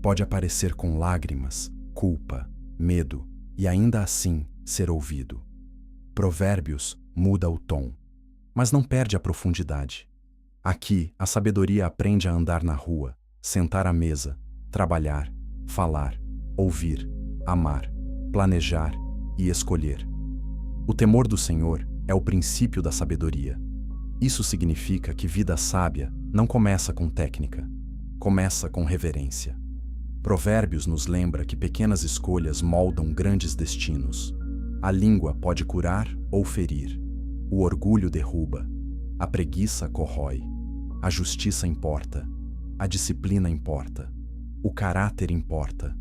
Pode aparecer com lágrimas, culpa, medo e ainda assim ser ouvido. Provérbios muda o tom, mas não perde a profundidade. Aqui, a sabedoria aprende a andar na rua, sentar à mesa, trabalhar, falar, ouvir, amar, planejar e escolher. O temor do Senhor é o princípio da sabedoria. Isso significa que vida sábia não começa com técnica, começa com reverência. Provérbios nos lembra que pequenas escolhas moldam grandes destinos. A língua pode curar ou ferir. O orgulho derruba. A preguiça corrói. A justiça importa. A disciplina importa. O caráter importa.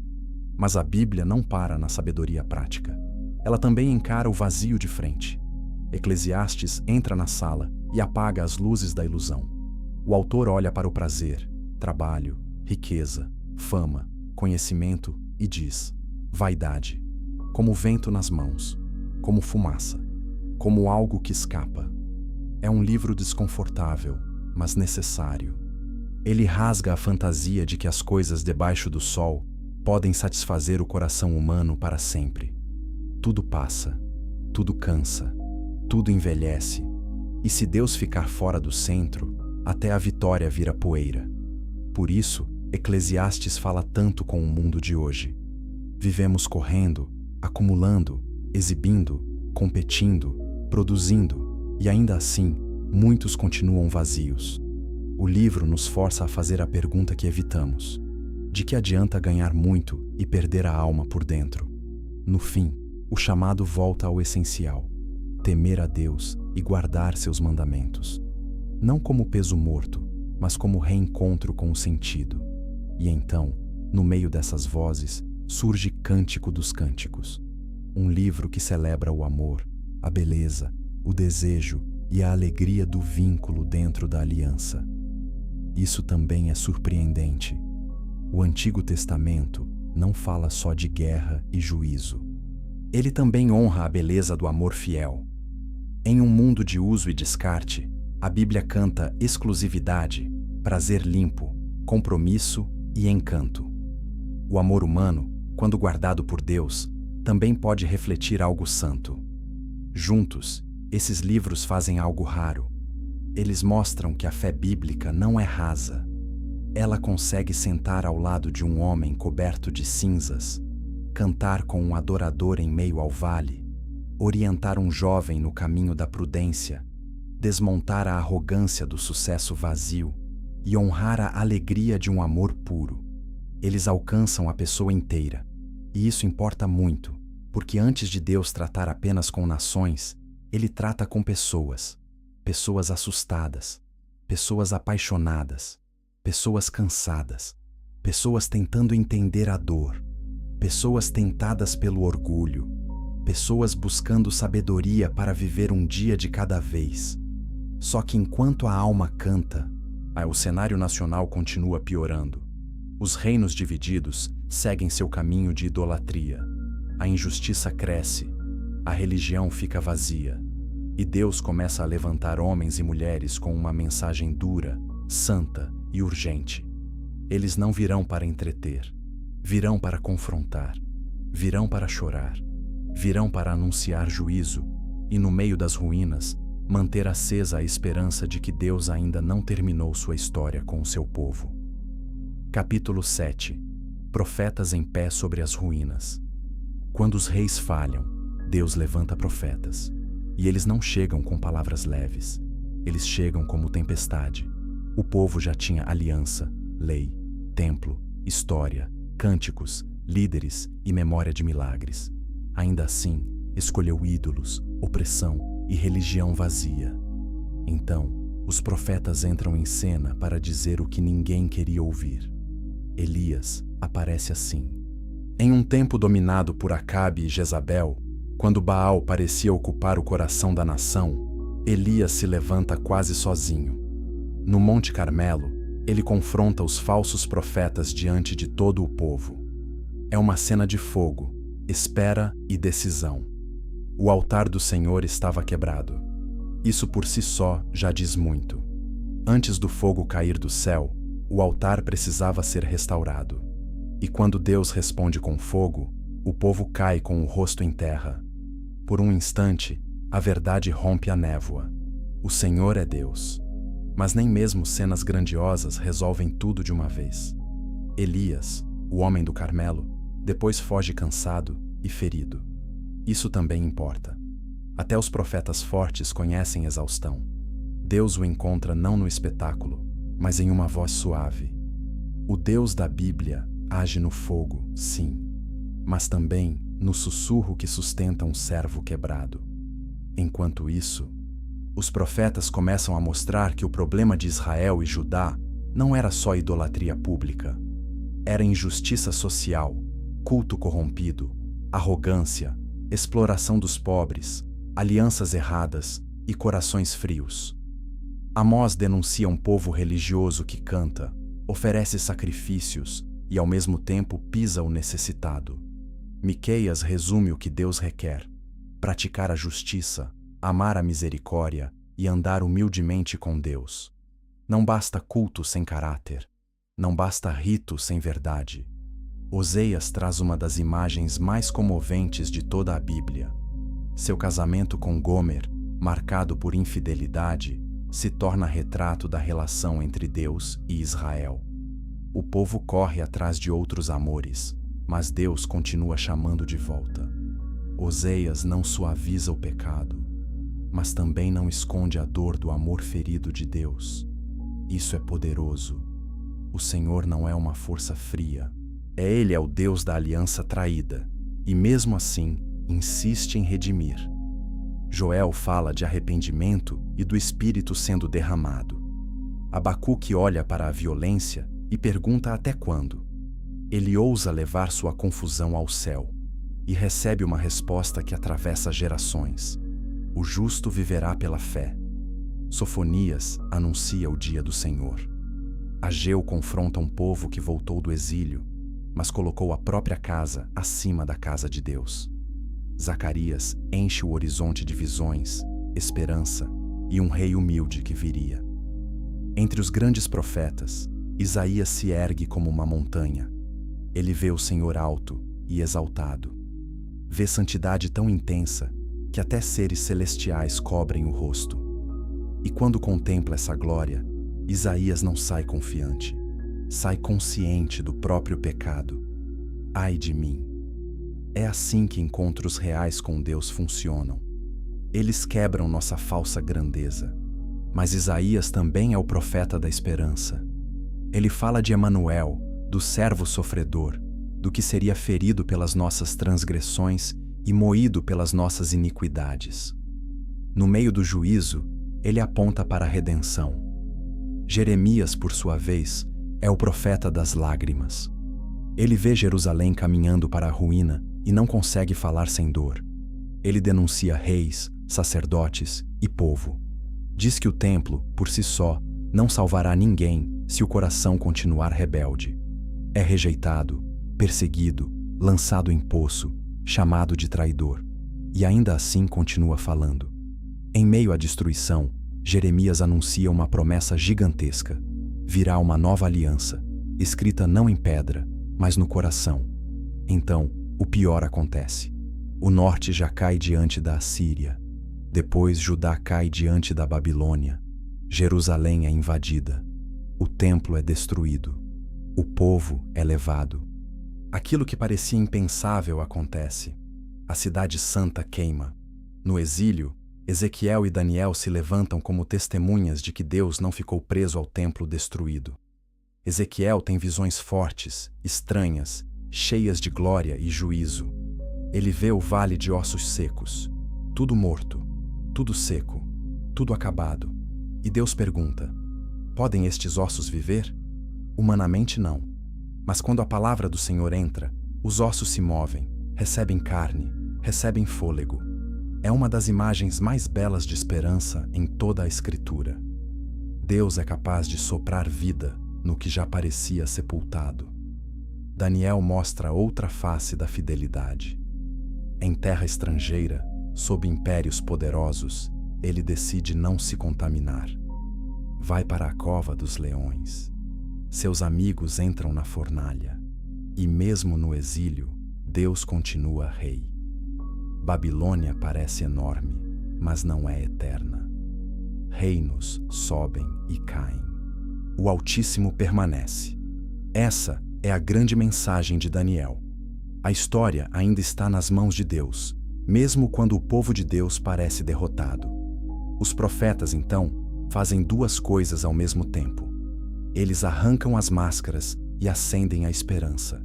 Mas a Bíblia não para na sabedoria prática. Ela também encara o vazio de frente. Eclesiastes entra na sala e apaga as luzes da ilusão. O autor olha para o prazer, trabalho, riqueza, fama, conhecimento e diz: vaidade, como vento nas mãos, como fumaça. como algo que escapa. É um livro desconfortável, mas necessário. Ele rasga a fantasia de que as coisas debaixo do sol podem satisfazer o coração humano para sempre. Tudo passa, tudo cansa, tudo envelhece, e se Deus ficar fora do centro, até a vitória vira poeira. Por isso, Eclesiastes fala tanto com o mundo de hoje. Vivemos correndo, acumulando, exibindo, competindo, produzindo, e ainda assim, muitos continuam vazios. O livro nos força a fazer a pergunta que evitamos: de que adianta ganhar muito e perder a alma por dentro? No fim, o chamado volta ao essencial: temer a Deus e guardar seus mandamentos. Não como peso morto, mas como reencontro com o sentido. E então, no meio dessas vozes, surge Cântico dos Cânticos, um livro que celebra o amor, a beleza, o desejo e a alegria do vínculo dentro da aliança. Isso também é surpreendente. O Antigo Testamento não fala só de guerra e juízo. Ele também honra a beleza do amor fiel. Em um mundo de uso e descarte, a Bíblia canta exclusividade, prazer limpo, compromisso e encanto. O amor humano, quando guardado por Deus, também pode refletir algo santo. Juntos, esses livros fazem algo raro. Eles mostram que a fé bíblica não é rasa. Ela consegue sentar ao lado de um homem coberto de cinzas, cantar com um adorador em meio ao vale, orientar um jovem no caminho da prudência, desmontar a arrogância do sucesso vazio e honrar a alegria de um amor puro. Eles alcançam a pessoa inteira. E isso importa muito, porque antes de Deus tratar apenas com nações, Ele trata com pessoas. Pessoas assustadas, pessoas apaixonadas, pessoas cansadas, pessoas tentando entender a dor, pessoas tentadas pelo orgulho, pessoas buscando sabedoria para viver um dia de cada vez. Só que enquanto a alma canta, o cenário nacional continua piorando. Os reinos divididos seguem seu caminho de idolatria. A injustiça cresce, a religião fica vazia. E Deus começa a levantar homens e mulheres com uma mensagem dura, santa e urgente. Eles não virão para entreter, virão para confrontar, virão para chorar, virão para anunciar juízo e, no meio das ruínas, manter acesa a esperança de que Deus ainda não terminou sua história com o seu povo. Capítulo 7. Profetas em pé sobre as ruínas. Quando os reis falham, Deus levanta profetas. E eles não chegam com palavras leves. Eles chegam como tempestade. O povo já tinha aliança, lei, templo, história, cânticos, líderes e memória de milagres. Ainda assim, escolheu ídolos, opressão e religião vazia. Então, os profetas entram em cena para dizer o que ninguém queria ouvir. Elias aparece assim. Em um tempo dominado por Acabe e Jezabel, quando Baal parecia ocupar o coração da nação, Elias se levanta quase sozinho. No Monte Carmelo, ele confronta os falsos profetas diante de todo o povo. É uma cena de fogo, espera e decisão. O altar do Senhor estava quebrado. Isso por si só já diz muito. Antes do fogo cair do céu, o altar precisava ser restaurado. E quando Deus responde com fogo, o povo cai com o rosto em terra. Por um instante, a verdade rompe a névoa. O Senhor é Deus. Mas nem mesmo cenas grandiosas resolvem tudo de uma vez. Elias, o homem do Carmelo, depois foge cansado e ferido. Isso também importa. Até os profetas fortes conhecem exaustão. Deus o encontra não no espetáculo, mas em uma voz suave. O Deus da Bíblia age no fogo, sim, mas também no sussurro que sustenta um servo quebrado. Enquanto isso, os profetas começam a mostrar que o problema de Israel e Judá não era só idolatria pública. Era injustiça social, culto corrompido, arrogância, exploração dos pobres, alianças erradas e corações frios. Amós denuncia um povo religioso que canta, oferece sacrifícios e ao mesmo tempo pisa o necessitado. Miqueias resume o que Deus requer: praticar a justiça, amar a misericórdia e andar humildemente com Deus. Não basta culto sem caráter. Não basta rito sem verdade. Oseias traz uma das imagens mais comoventes de toda a Bíblia. Seu casamento com Gomer, marcado por infidelidade, se torna retrato da relação entre Deus e Israel. O povo corre atrás de outros amores, mas Deus continua chamando de volta. Oseias não suaviza o pecado, mas também não esconde a dor do amor ferido de Deus. Isso é poderoso. O Senhor não é uma força fria. Ele é o Deus da aliança traída, e mesmo assim, insiste em redimir. Joel fala de arrependimento e do Espírito sendo derramado. Abacuque olha para a violência e pergunta até quando. Ele ousa levar sua confusão ao céu e recebe uma resposta que atravessa gerações. O justo viverá pela fé. Sofonias anuncia o dia do Senhor. Ageu confronta um povo que voltou do exílio, mas colocou a própria casa acima da casa de Deus. Zacarias enche o horizonte de visões, esperança e um rei humilde que viria. Entre os grandes profetas, Isaías se ergue como uma montanha. Ele vê o Senhor alto e exaltado. Vê santidade tão intensa que até seres celestiais cobrem o rosto. E quando contempla essa glória, Isaías não sai confiante, sai consciente do próprio pecado. Ai de mim! É assim que encontros reais com Deus funcionam. Eles quebram nossa falsa grandeza. Mas Isaías também é o profeta da esperança. Ele fala de Emanuel, do servo sofredor, do que seria ferido pelas nossas transgressões e moído pelas nossas iniquidades. No meio do juízo, ele aponta para a redenção. Jeremias, por sua vez, é o profeta das lágrimas. Ele vê Jerusalém caminhando para a ruína e não consegue falar sem dor. Ele denuncia reis, sacerdotes e povo. Diz que o templo, por si só, não salvará ninguém se o coração continuar rebelde. É rejeitado, perseguido, lançado em poço, chamado de traidor. E ainda assim continua falando. Em meio à destruição, Jeremias anuncia uma promessa gigantesca. Virá uma nova aliança, escrita não em pedra, mas no coração. Então, o pior acontece. O norte já cai diante da Assíria. Depois Judá cai diante da Babilônia. Jerusalém é invadida. O templo é destruído. O povo é levado. Aquilo que parecia impensável acontece. A cidade santa queima. No exílio, Ezequiel e Daniel se levantam como testemunhas de que Deus não ficou preso ao templo destruído. Ezequiel tem visões fortes, estranhas, cheias de glória e juízo. Ele vê o vale de ossos secos, tudo morto, tudo seco, tudo acabado. E Deus pergunta: podem estes ossos viver? Humanamente não. Mas quando a palavra do Senhor entra, os ossos se movem, recebem carne, recebem fôlego. É uma das imagens mais belas de esperança em toda a Escritura. Deus é capaz de soprar vida no que já parecia sepultado. Daniel mostra outra face da fidelidade. Em terra estrangeira, sob impérios poderosos, ele decide não se contaminar. Vai para a cova dos leões. Seus amigos entram na fornalha. E mesmo no exílio, Deus continua rei. Babilônia parece enorme, mas não é eterna. Reinos sobem e caem. O Altíssimo permanece. Essa é a grande mensagem de Daniel. A história ainda está nas mãos de Deus, mesmo quando o povo de Deus parece derrotado. Os profetas, então, fazem duas coisas ao mesmo tempo. Eles arrancam as máscaras e acendem a esperança.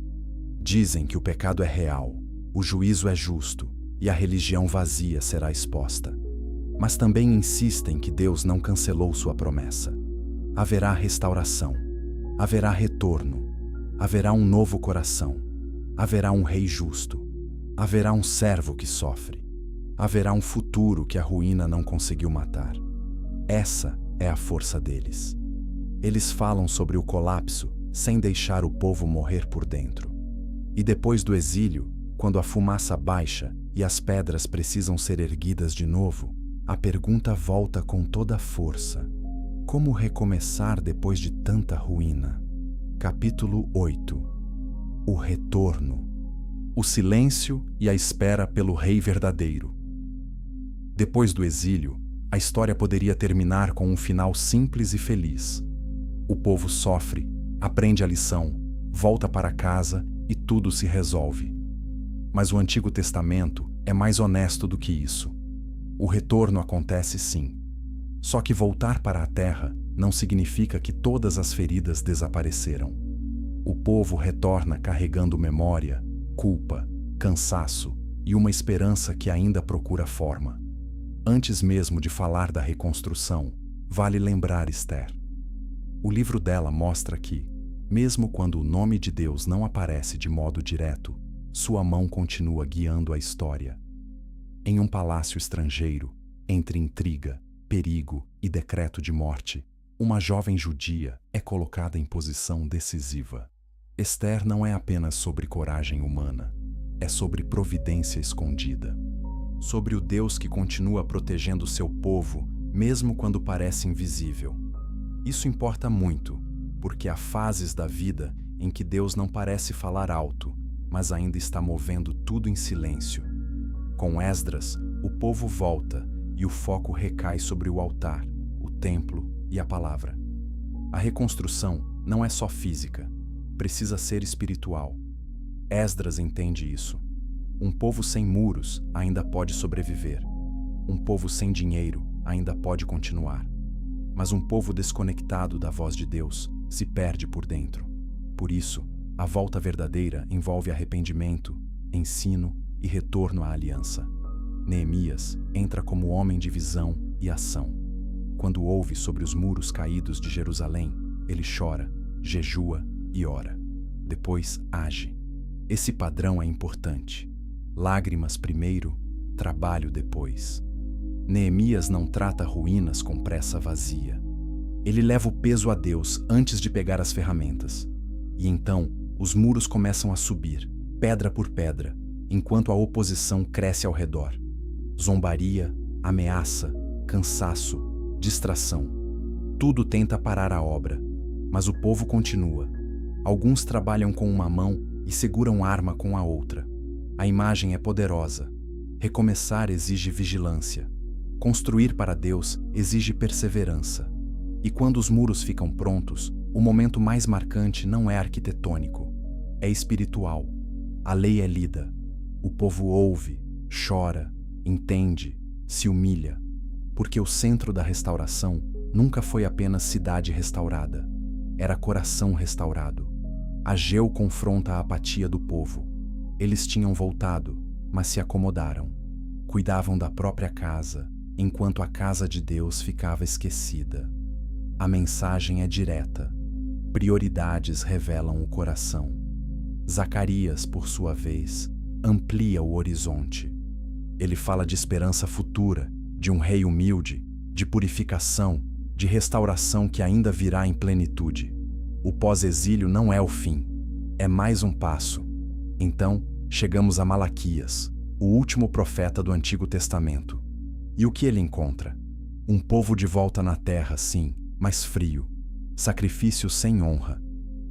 Dizem que o pecado é real, o juízo é justo e a religião vazia será exposta. Mas também insistem que Deus não cancelou sua promessa. Haverá restauração, haverá retorno, haverá um novo coração, haverá um rei justo, haverá um servo que sofre, haverá um futuro que a ruína não conseguiu matar. Essa é a força deles. Eles falam sobre o colapso sem deixar o povo morrer por dentro. E depois do exílio, quando a fumaça baixa e as pedras precisam ser erguidas de novo, A pergunta volta com toda a força: como recomeçar depois de tanta ruína? Capítulo 8. O retorno. O silêncio e a espera pelo Rei verdadeiro. Depois do exílio, a história poderia terminar com um final simples e feliz. O povo sofre, aprende a lição, volta para casa e tudo se resolve. Mas o Antigo Testamento é mais honesto do que isso. O retorno acontece sim. Só que voltar para a terra não significa que todas as feridas desapareceram. O povo retorna carregando memória, culpa, cansaço e uma esperança que ainda procura forma. Antes mesmo de falar da reconstrução, vale lembrar Esther. O livro dela mostra que, mesmo quando o nome de Deus não aparece de modo direto, sua mão continua guiando a história. Em um palácio estrangeiro, entre intriga, perigo e decreto de morte, uma jovem judia é colocada em posição decisiva. Esther não é apenas sobre coragem humana, é sobre providência escondida. Sobre o Deus que continua protegendo seu povo, mesmo quando parece invisível. Isso importa muito, porque há fases da vida em que Deus não parece falar alto, mas ainda está movendo tudo em silêncio. Com Esdras, o povo volta e o foco recai sobre o altar, o templo e a palavra. A reconstrução não é só física, precisa ser espiritual. Esdras entende isso. Um povo sem muros ainda pode sobreviver. Um povo sem dinheiro ainda pode continuar. Mas um povo desconectado da voz de Deus se perde por dentro. Por isso, a volta verdadeira envolve arrependimento, ensino e retorno à aliança. Neemias entra como homem de visão e ação. Quando ouve sobre os muros caídos de Jerusalém, ele chora, jejua e ora. Depois age. Esse padrão é importante. Lágrimas primeiro, trabalho depois. Neemias não trata ruínas com pressa vazia. Ele leva o peso a Deus antes de pegar as ferramentas. E então, os muros começam a subir, pedra por pedra, enquanto a oposição cresce ao redor. Zombaria, ameaça, cansaço, distração. Tudo tenta parar a obra, mas o povo continua. Alguns trabalham com uma mão e seguram arma com a outra. A imagem é poderosa. Recomeçar exige vigilância. Construir para Deus exige perseverança. E quando os muros ficam prontos, o momento mais marcante não é arquitetônico, é espiritual. A lei é lida. O povo ouve, chora, entende, se humilha. Porque o centro da restauração nunca foi apenas cidade restaurada. Era coração restaurado. Ageu confronta a apatia do povo. Eles tinham voltado, mas se acomodaram. Cuidavam da própria casa, enquanto a casa de Deus ficava esquecida. A mensagem é direta. Prioridades revelam o coração. Zacarias, por sua vez, amplia o horizonte. Ele fala de esperança futura, de um rei humilde, de purificação, de restauração que ainda virá em plenitude. O pós-exílio não é o fim, é mais um passo. Então, chegamos a Malaquias, o último profeta do Antigo Testamento. E o que ele encontra? Um povo de volta na terra, sim, mas frio. Sacrifícios sem honra,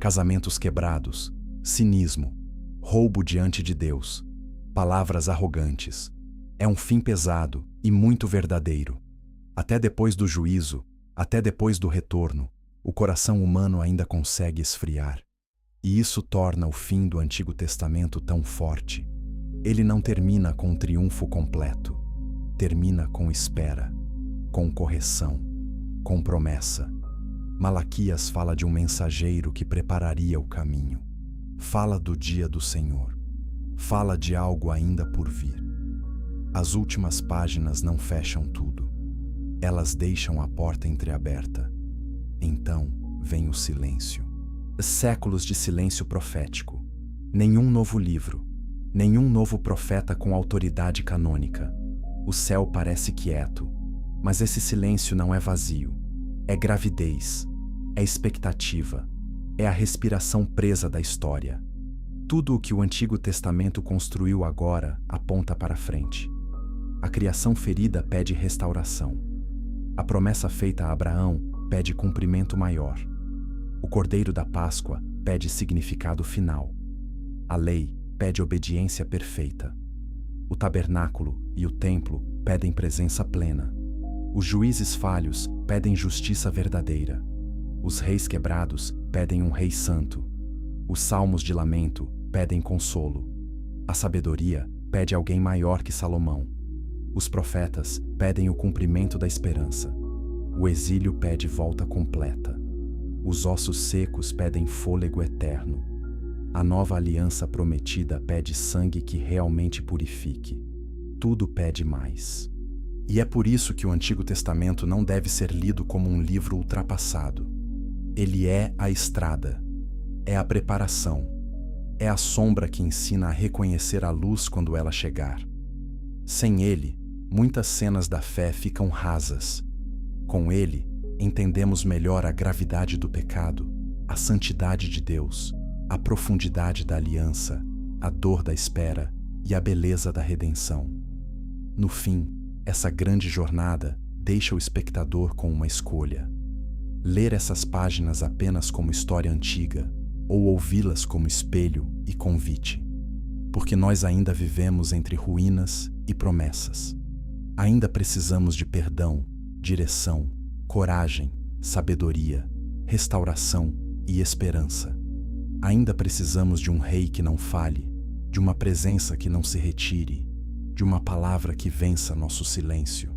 casamentos quebrados, cinismo, roubo diante de Deus, palavras arrogantes. É um fim pesado e muito verdadeiro. Até depois do juízo, até depois do retorno, o coração humano ainda consegue esfriar. E isso torna o fim do Antigo Testamento tão forte. Ele não termina com um triunfo completo. Termina com espera, com correção, com promessa. Malaquias fala de um mensageiro que prepararia o caminho. Fala do dia do Senhor. Fala de algo ainda por vir. As últimas páginas não fecham tudo. Elas deixam a porta entreaberta. Então vem o silêncio. Séculos de silêncio profético. Nenhum novo livro. Nenhum novo profeta com autoridade canônica. O céu parece quieto. Mas esse silêncio não é vazio. É gravidez. É expectativa. É a respiração presa da história. Tudo o que o Antigo Testamento construiu agora aponta para frente. A criação ferida pede restauração. A promessa feita a Abraão pede cumprimento maior. O Cordeiro da Páscoa pede significado final. A lei pede obediência perfeita. O tabernáculo e o templo pedem presença plena. Os juízes falhos pedem justiça verdadeira. Os reis quebrados pedem um rei santo. Os salmos de lamento pedem consolo. A sabedoria pede alguém maior que Salomão. Os profetas pedem o cumprimento da esperança. O exílio pede volta completa. Os ossos secos pedem fôlego eterno. A nova aliança prometida pede sangue que realmente purifique. Tudo pede mais. E é por isso que o Antigo Testamento não deve ser lido como um livro ultrapassado. Ele é a estrada, é a preparação, é a sombra que ensina a reconhecer a luz quando ela chegar. Sem ele, muitas cenas da fé ficam rasas. Com ele, entendemos melhor a gravidade do pecado, a santidade de Deus, a profundidade da aliança, a dor da espera e a beleza da redenção. No fim, essa grande jornada deixa o espectador com uma escolha: ler essas páginas apenas como história antiga ou ouvi-las como espelho e convite. Porque nós ainda vivemos entre ruínas e promessas. Ainda precisamos de perdão, direção, coragem, sabedoria, restauração e esperança. Ainda precisamos de um rei que não falhe, de uma presença que não se retire, de uma palavra que vença nosso silêncio.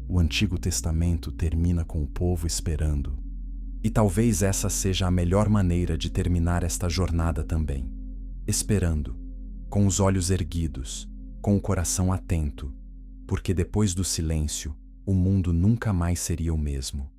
O Antigo Testamento termina com o povo esperando. E talvez essa seja a melhor maneira de terminar esta jornada também. Esperando, com os olhos erguidos, com o coração atento, porque depois do silêncio, o mundo nunca mais seria o mesmo.